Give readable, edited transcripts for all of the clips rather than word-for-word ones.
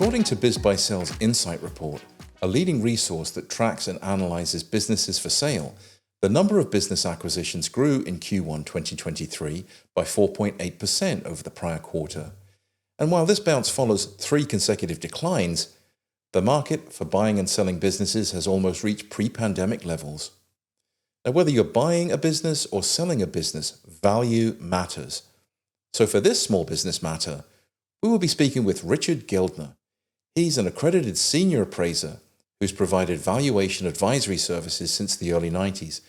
According to BizBuySell's Insight Report, a leading resource that tracks and analyzes businesses for sale, the number of business acquisitions grew in Q1 2023 by 4.8% over the prior quarter. And while this bounce follows 3 consecutive declines, the market for buying and selling businesses has almost reached pre-pandemic levels. Now, whether you're buying a business or selling a business, value matters. So for this small business matter, we will be speaking with Richard Goeldner. He's an accredited senior appraiser who's provided valuation advisory services since the early 90s,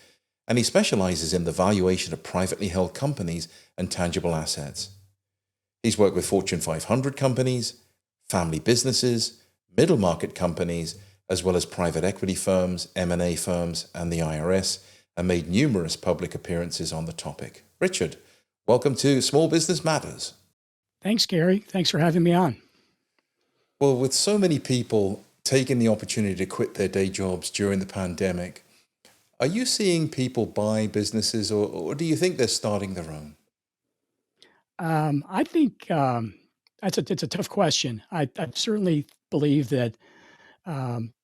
and he specializes in the valuation of privately held companies and tangible assets. He's worked with Fortune 500 companies, family businesses, middle market companies, as well as private equity firms, M&A firms, and the IRS, and made numerous public appearances on the topic. Richard, welcome to Small Business Matters. Thanks, Gary. Thanks for having me on. Well, with so many people taking the opportunity to quit their day jobs during the pandemic, are you seeing people buy businesses or do you think they're starting their own? I think it's a tough question. I certainly believe that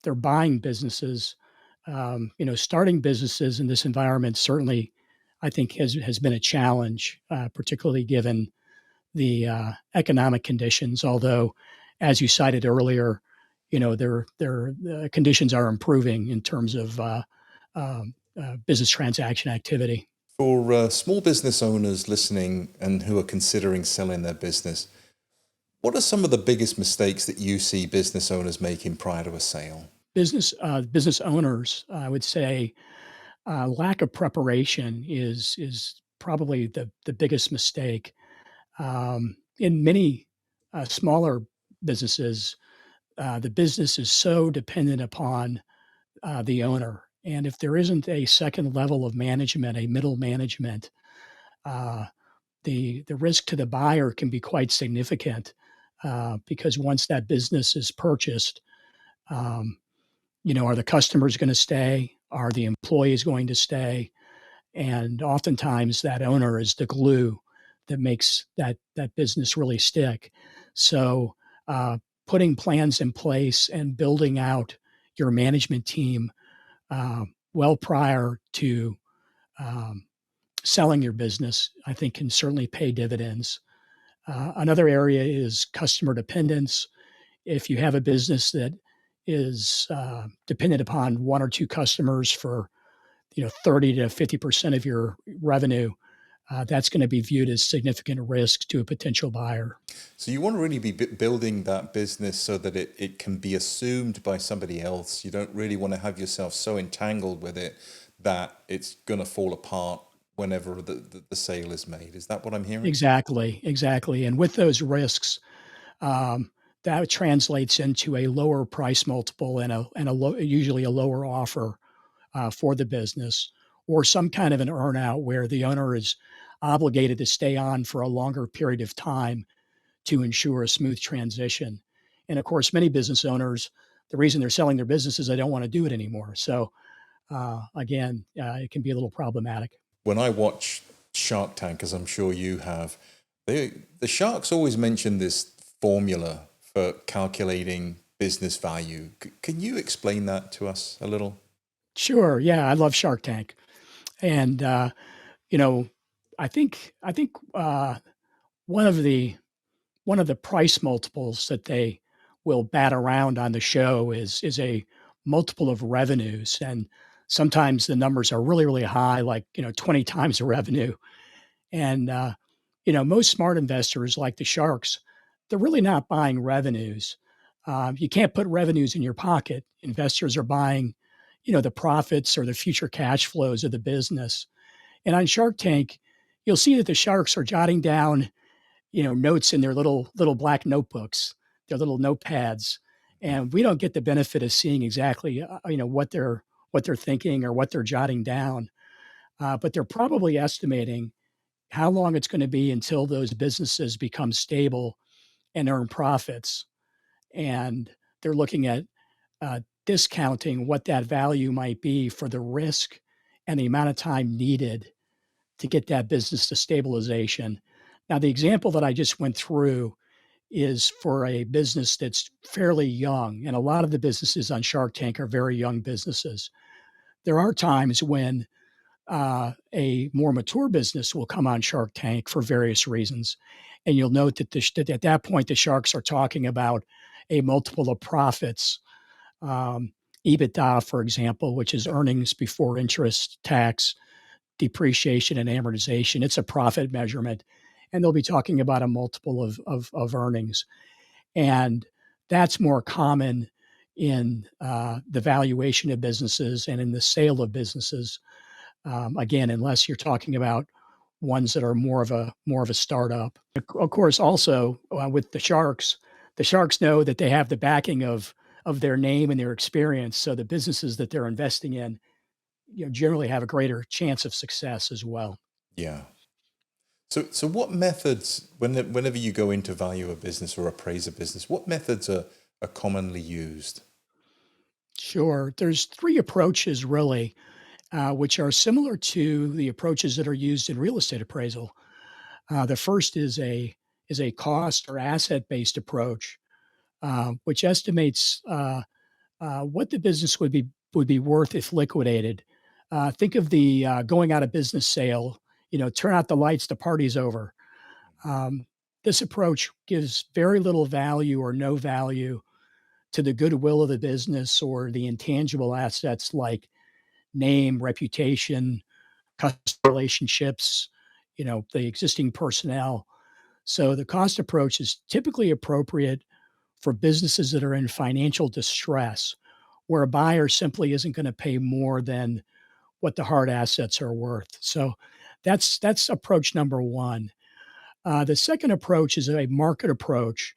they're buying businesses. Starting businesses in this environment certainly, I think, has been a challenge, particularly given the economic conditions. Although, as you cited earlier, their conditions are improving in terms of business transaction activity. For small business owners listening and who are considering selling their business, what are some of the biggest mistakes that you see business owners making prior to a sale? Business owners, I would say, lack of preparation is probably the biggest mistake. In many smaller businesses, the business is so dependent upon the owner. And if there isn't a second level of management, a middle management, the risk to the buyer can be quite significant because once that business is purchased, are the customers going to stay? Are the employees going to stay? And oftentimes that owner is the glue that makes that business really stick. So putting plans in place and building out your management team well prior to selling your business, I think can certainly pay dividends. Another area is customer dependence. If you have a business that is dependent upon 1 or 2 customers for 30 to 50% of your revenue, that's going to be viewed as significant risk to a potential buyer. So you want to really be building that business so that it can be assumed by somebody else. You don't really want to have yourself so entangled with it that it's going to fall apart whenever the sale is made. Is that what I'm hearing? Exactly. And with those risks, that translates into a lower price multiple and usually a lower offer for the business, or some kind of an earn-out where the owner is obligated to stay on for a longer period of time to ensure a smooth transition. And of course, many business owners, the reason they're selling their business is they don't want to do it anymore. So again, it can be a little problematic. When I watch Shark Tank, as I'm sure you have, the sharks always mention this formula for calculating business value. Can you explain that to us a little? Sure. Yeah, I love Shark Tank, and I think one of the price multiples that they will bat around on the show is a multiple of revenues, and sometimes the numbers are really, really high, like 20 times the revenue. And most smart investors, like the sharks, they're really not buying revenues. You can't put revenues in your pocket. Investors are buying the profits or the future cash flows of the business. And on Shark Tank, you'll see that the sharks are jotting down, notes in their little black notebooks, their little notepads, and we don't get the benefit of seeing exactly, what they're thinking or what they're jotting down. But they're probably estimating how long it's going to be until those businesses become stable and earn profits, and they're looking at discounting what that value might be for the risk and the amount of time needed to get that business to stabilization. Now, the example that I just went through is for a business that's fairly young. And a lot of the businesses on Shark Tank are very young businesses. There are times when a more mature business will come on Shark Tank for various reasons. And you'll note that at that point, the sharks are talking about a multiple of profits, EBITDA, for example, which is earnings before interest, tax, depreciation, and amortization. It's a profit measurement. And they'll be talking about a multiple of earnings. And that's more common in the valuation of businesses and in the sale of businesses. Again, unless you're talking about ones that are more of a startup. Of course, also with the sharks know that they have the backing of their name and their experience. So the businesses that they're investing in, generally have a greater chance of success as well. Yeah. So what methods, whenever you go in to value a business or appraise a business, what methods are commonly used? Sure. There's three approaches really, which are similar to the approaches that are used in real estate appraisal. The first is a cost or asset based approach, which estimates what the business would be worth if liquidated. Think of the going out of business sale. Turn out the lights, the party's over. This approach gives very little value or no value to the goodwill of the business or the intangible assets like name, reputation, customer relationships, the existing personnel. So the cost approach is typically appropriate for businesses that are in financial distress, where a buyer simply isn't going to pay more than what the hard assets are worth. So that's approach number one. The second approach is a market approach,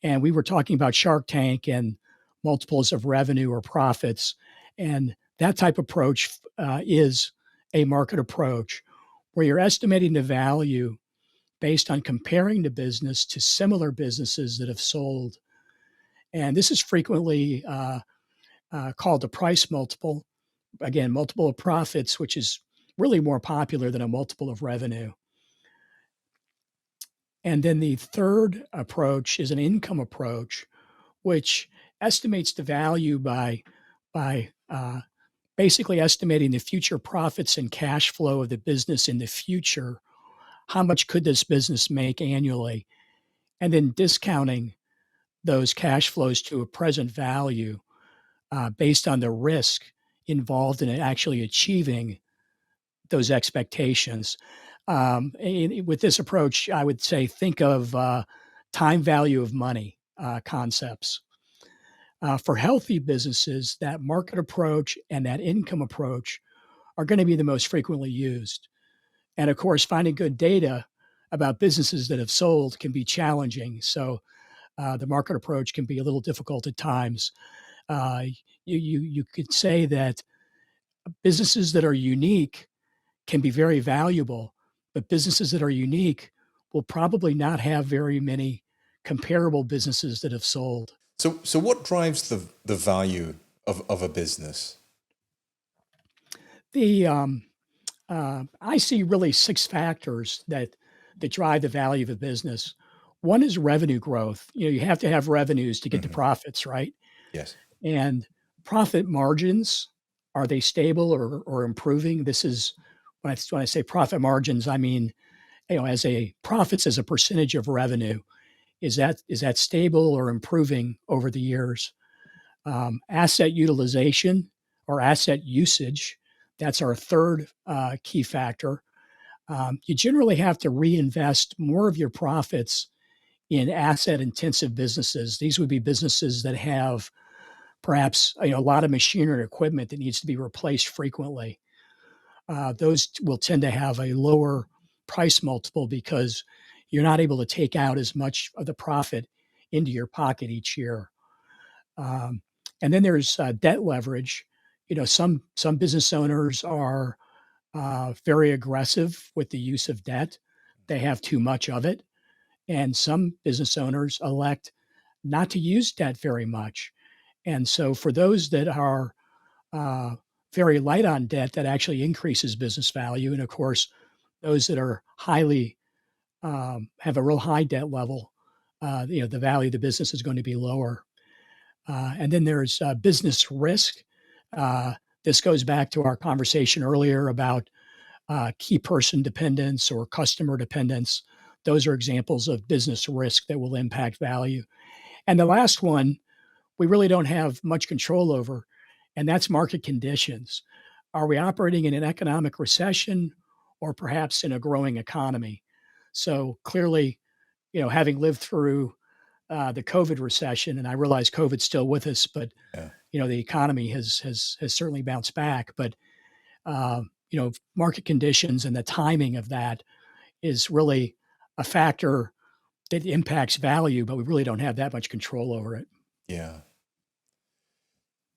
and we were talking about Shark Tank and multiples of revenue or profits, and that type of approach is a market approach where you're estimating the value based on comparing the business to similar businesses that have sold. And this is frequently called the price multiple. Again, multiple of profits, which is really more popular than a multiple of revenue. And then the third approach is an income approach, which estimates the value by basically estimating the future profits and cash flow of the business in the future. How much could this business make annually? And then discounting those cash flows to a present value based on the risk involved in actually achieving those expectations. With this approach, I would say think of time value of money concepts. For healthy businesses, that market approach and that income approach are going to be the most frequently used. And of course, finding good data about businesses that have sold can be challenging. So the market approach can be a little difficult at times. You could say that businesses that are unique can be very valuable, but businesses that are unique will probably not have very many comparable businesses that have sold. So what drives the value of a business? The I see really six factors that drive the value of a business. One is revenue growth. You have to have revenues to get the Hmm. profits, right? Yes. And profit margins, are they stable or improving? This is when I say profit margins, I mean, as a profits as a percentage of revenue, is that stable or improving over the years? Asset utilization or asset usage, that's our third key factor. You generally have to reinvest more of your profits in asset intensive businesses. These would be businesses that have perhaps a lot of machinery and equipment that needs to be replaced frequently. Those will tend to have a lower price multiple because you're not able to take out as much of the profit into your pocket each year. Um, and then there's debt leverage. Some business owners are very aggressive with the use of debt. They have too much of it, and some business owners elect not to use debt very much. And so, for those that are uh, very light on debt, that actually increases business value. And of course, those that are highly have a real high debt level, the value of the business is going to be lower. And then there's business risk. This goes back to our conversation earlier about key person dependence or customer dependence. Those are examples of business risk that will impact value. And the last one, we really don't have much control over, and that's market conditions. Are we operating in an economic recession or perhaps in a growing economy? So clearly, having lived through the COVID recession, and I realize COVID's still with us, but Yeah. the economy has certainly bounced back. But market conditions and the timing of that is really a factor that impacts value, but we really don't have that much control over it. Yeah.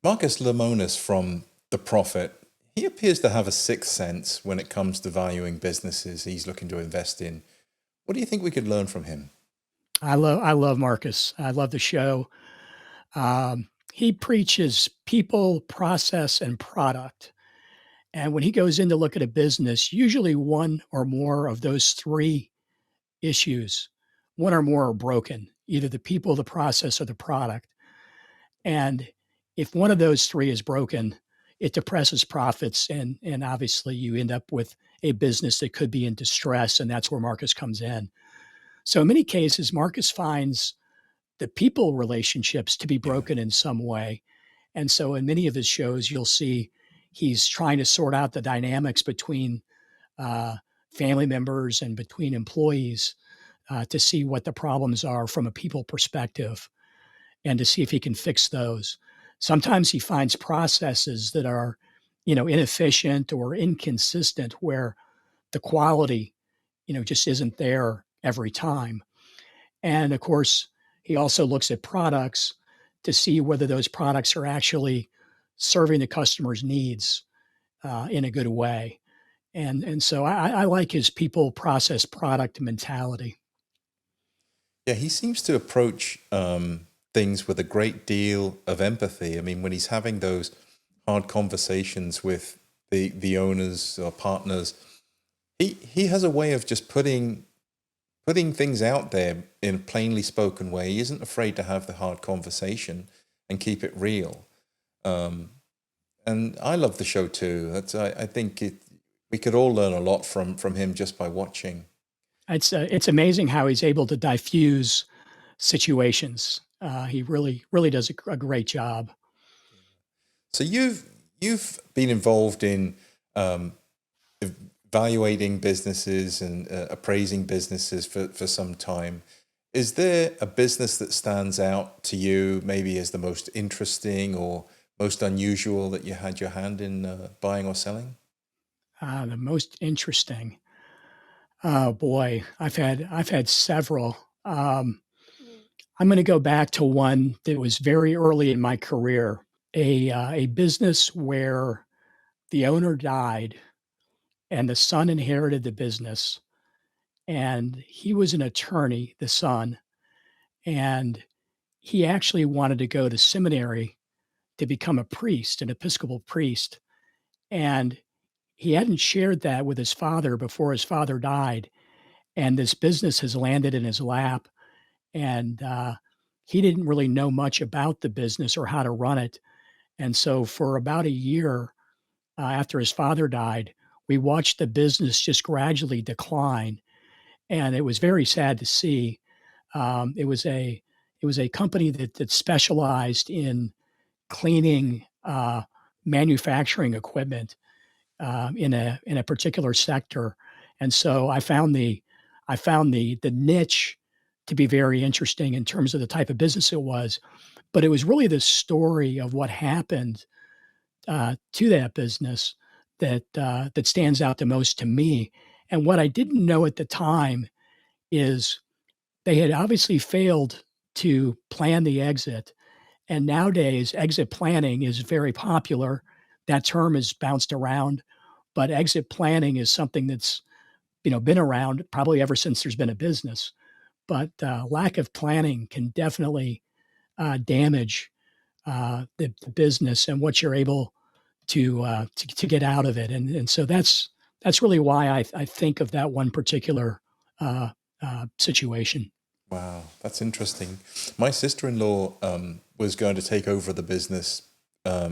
Marcus Lemonis from The Profit, he appears to have a sixth sense when it comes to valuing businesses he's looking to invest in. What do you think we could learn from him? I love Marcus. I love the show. He preaches people, process, and product. And when he goes in to look at a business, usually one or more of those three issues, one or more are broken, either the people, the process, or the product. And if one of those three is broken, it depresses profits. And obviously, you end up with a business that could be in distress. And that's where Marcus comes in. So, in many cases, Marcus finds the people relationships to be broken in some way. And so, in many of his shows, you'll see he's trying to sort out the dynamics between family members and between employees to see what the problems are from a people perspective and to see if he can fix those. Sometimes he finds processes that are, inefficient or inconsistent where the quality, just isn't there every time. And of course, he also looks at products to see whether those products are actually serving the customer's needs in a good way. And so I like his people, process, product mentality. Yeah, he seems to approach things with a great deal of empathy. I mean, when he's having those hard conversations with the owners or partners, he has a way of just putting things out there in a plainly spoken way. He isn't afraid to have the hard conversation and keep it real. And I love the show too. I think we could all learn a lot from him just by watching. It's amazing how he's able to diffuse situations. He really does a great job. So you've been involved in evaluating businesses and appraising businesses for some time. Is there a business that stands out to you, maybe as the most interesting or most unusual that you had your hand in buying or selling? The most interesting. Oh boy, I've had several. I'm going to go back to one that was very early in my career. A business where the owner died and the son inherited the business, and he was an attorney, the son, and he actually wanted to go to seminary to become a priest, an Episcopal priest, and he hadn't shared that with his father before his father died, and this business has landed in his lap, and he didn't really know much about the business or how to run it. And so, for about a year after his father died, we watched the business just gradually decline, and it was very sad to see. It was a company that specialized in cleaning manufacturing equipment in a particular sector, and so I found the niche to be very interesting in terms of the type of business it was, but it was really the story of what happened to that business that stands out the most to me. And what I didn't know at the time is they had obviously failed to plan the exit. And nowadays, exit planning is very popular. That term is bounced around, but exit planning is something that's been around probably ever since there's been a business. But lack of planning can definitely damage the business and what you're able to get out of it. And so that's really why I think of that one particular situation. Wow, that's interesting. My sister-in-law was going to take over the business,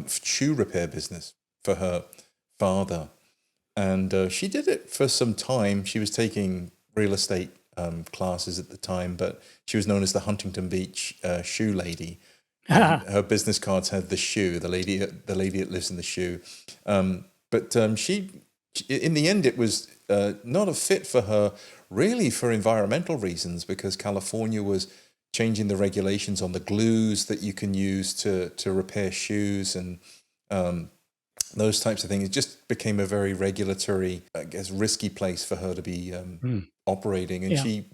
shoe repair business for her father. And she did it for some time. She was taking real estate classes at the time, but she was known as the Huntington Beach shoe lady. And her business cards had the shoe, the lady that lives in the shoe. But she, in the end, it was not a fit for her, really, for environmental reasons, because California was changing the regulations on the glues that you can use to repair shoes and those types of things. It just became a very regulatory, I guess, risky place for her to be operating. And Yeah. she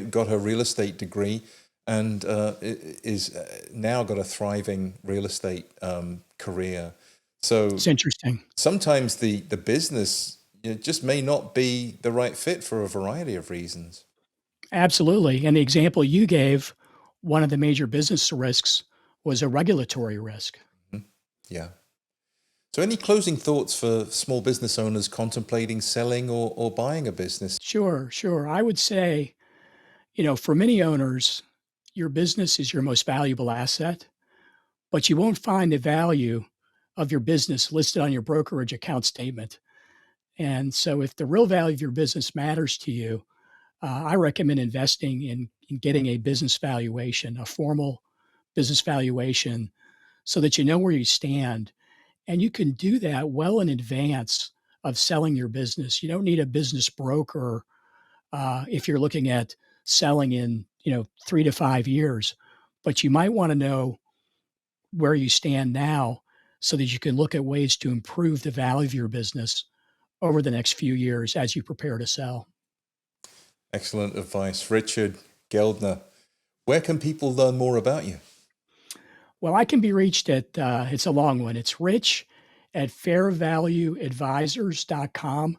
got her real estate degree and is now got a thriving real estate career. So It's interesting. sometimes the business just may not be the right fit for a variety of reasons. Absolutely. And the example you gave, one of the major business risks was a regulatory risk. Mhm. Yeah. So any closing thoughts for small business owners contemplating selling or buying a business? Sure, sure. I would say, for many owners, your business is your most valuable asset, but you won't find the value of your business listed on your brokerage account statement. And so, if the real value of your business matters to you, I recommend investing in getting a business valuation, a formal business valuation, so that you know where you stand. And you can do that well in advance of selling your business. You don't need a business broker if you're looking at selling in 3 to 5 years, but you might want to know where you stand now so that you can look at ways to improve the value of your business over the next few years as you prepare to sell. Excellent advice. Richard Goeldner, where can people learn more about you? Well, I can be reached at, it's a long one. It's rich at fairvalueadvisors.com,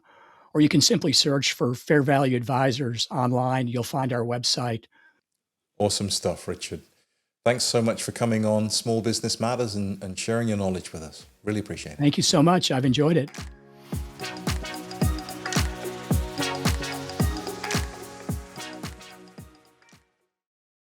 or you can simply search for Fair Value Advisors online. You'll find our website. Awesome stuff, Richard. Thanks so much for coming on Small Business Matters and sharing your knowledge with us. Really appreciate it. Thank you so much. I've enjoyed it.